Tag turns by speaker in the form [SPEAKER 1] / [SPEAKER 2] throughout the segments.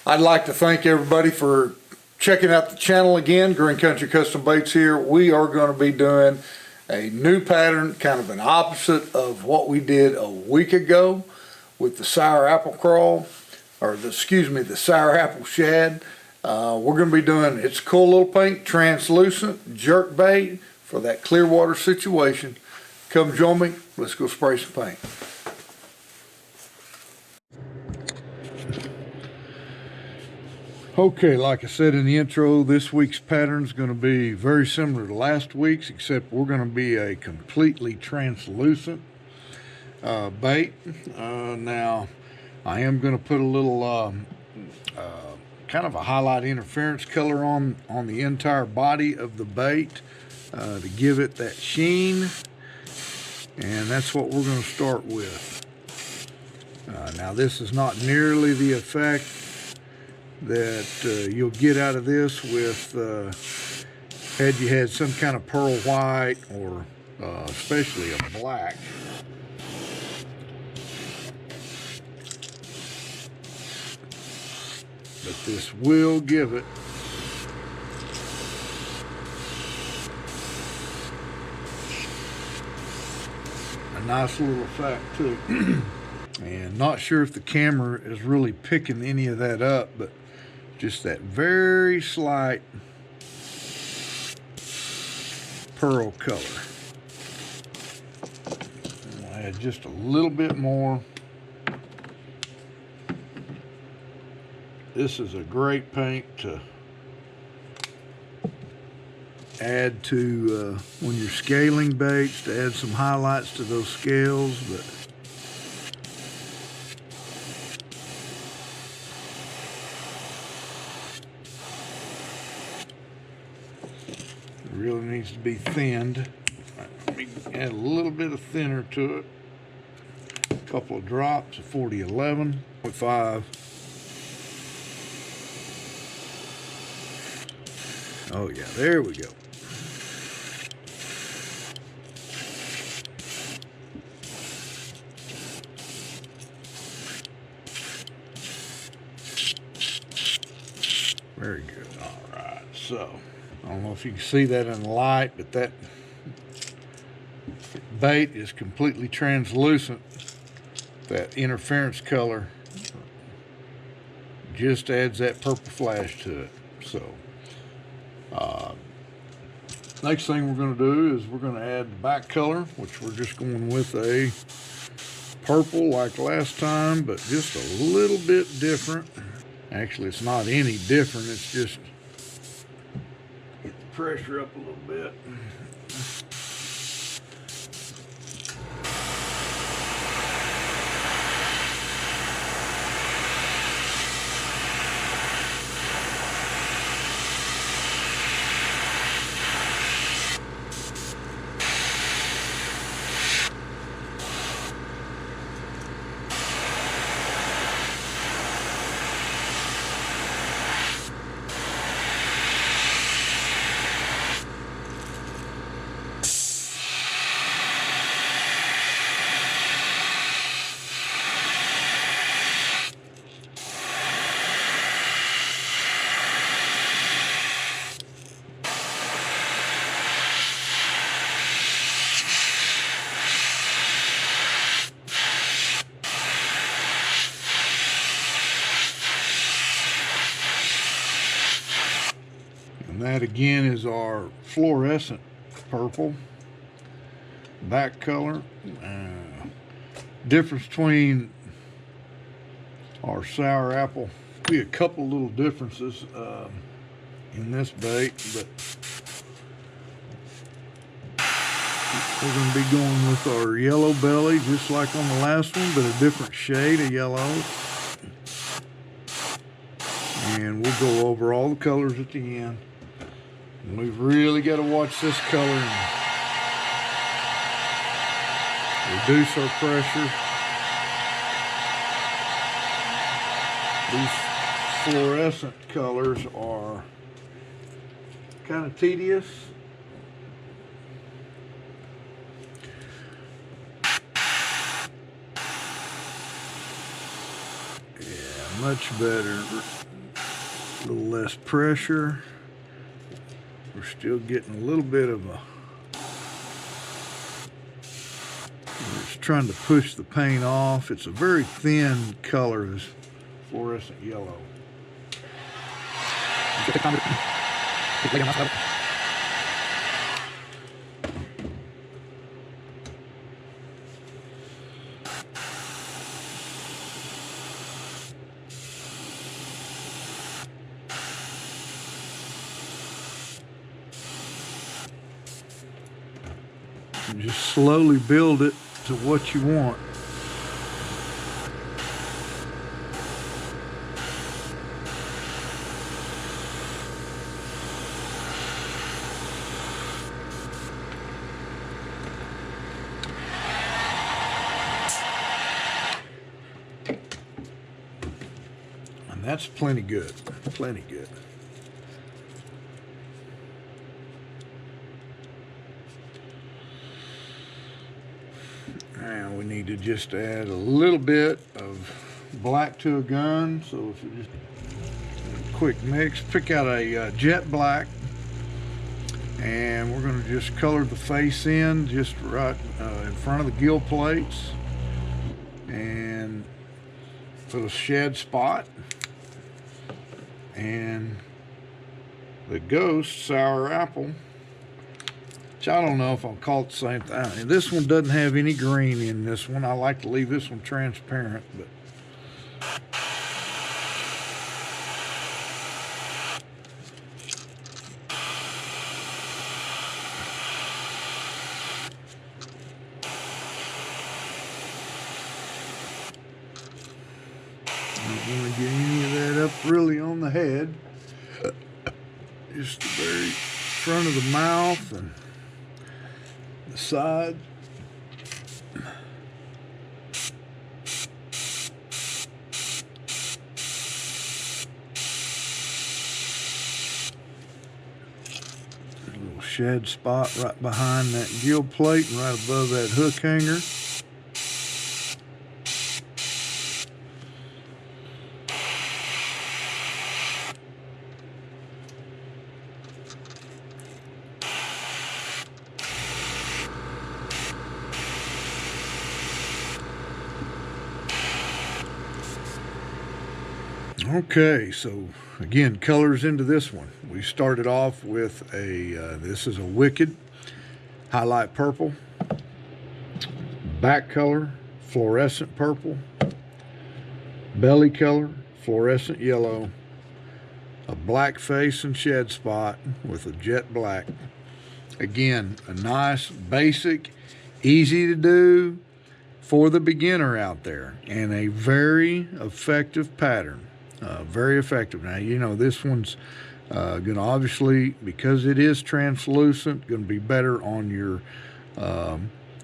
[SPEAKER 1] I'd like to thank everybody for checking out the channel again. Green Country Custom Baits here. We are going to be doing a new pattern, kind of an opposite of what we did a week ago with the sour apple crawl, or the sour apple shad. We're going to be doing, it's a cool little paint, translucent jerk bait for that clear water situation. Come join me. Let's go spray some paint. Okay, like I said in the intro, this week's pattern is going to be very similar to last week's, except we're going to be a completely translucent bait. Now, I am going to put a little kind of a highlight interference color on the entire body of the bait to give it that sheen, and that's what we're going to start with. Now, this is not nearly the effect that you'll get out of this with had you had some kind of pearl white or especially a black. But this will give it a nice little effect too. And not sure if the camera is really picking any of that up, but just that very slight pearl color. I'll add just a little bit more. This is a great paint to add to when you're scaling baits, to add some highlights to those scales. But it really needs to be thinned. Let me add a little bit of thinner to it. A couple of drops of 4011 with 5. Oh yeah, there we go. Very good. All right, so I don't know if you can see that in the light, but that bait is completely translucent. That interference color just adds that purple flash to it. So next thing we're going to do is we're going to add the back color, which we're just going with a purple like last time, but just a little bit different. Actually, it's not any different, it's just get the pressure up a little bit. And that again is our fluorescent purple back color. Difference between our sour apple, be a couple little differences in this bait, but we're going to be going with our yellow belly just like on the last one, but a different shade of yellow. And we'll go over all the colors at the end. And we've really got to watch this color and reduce our pressure. These fluorescent colors are kind of tedious. Yeah, much better A little less pressure. We're still getting a little bit of a... It's trying to push the paint off. It's a very thin color, this fluorescent yellow. And just slowly build it to what you want. And that's plenty good, plenty good. Now we need to just add a little bit of black to a gun. So if you just quick mix, pick out a jet black, and we're going to just color the face in just right in front of the gill plates, and put a Shad spot, and the ghost sour apple. I don't know if I'll call it the same thing. And this one doesn't have any green in this one. I like to leave this one transparent, but I'm not going to get any of that up really on the head. Just the very front of the mouth and the side. A little Shad spot right behind that gill plate and right above that hook hanger. Okay, so again, colors into this one. We started off with a, this is a Wicked highlight purple, back color, fluorescent purple, belly color, fluorescent yellow, a black face and Shad spot with a jet black. Again, a nice, basic, easy to do for the beginner out there, and a very effective pattern. Very effective. Now, you know, this one's going to obviously, because it is translucent, going to be better on your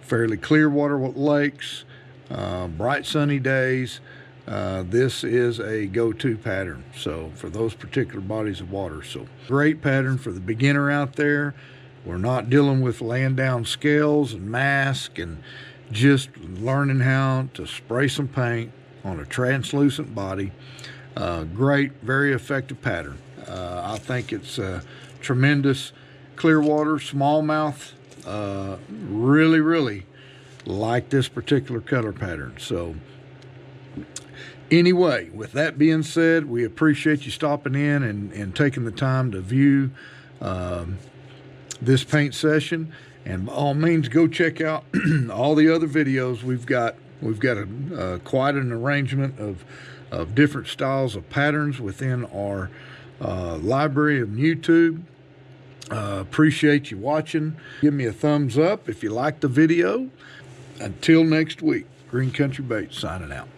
[SPEAKER 1] fairly clear water lakes, bright sunny days. This is a go-to pattern, so for those particular bodies of water. So great pattern for the beginner out there. We're not dealing with laying down scales and mask, and just learning how to spray some paint on a translucent body. Great, very effective pattern. I think it's tremendous. Clearwater, smallmouth, really like this particular color pattern. So anyway, with that being said, we appreciate you stopping in and taking the time to view this paint session. And by all means, go check out all the other videos we've got. We've got quite an arrangement of different styles of patterns within our library of YouTube. Appreciate you watching. Give me a thumbs up if you liked the video. Until next week, Green Country Baits signing out.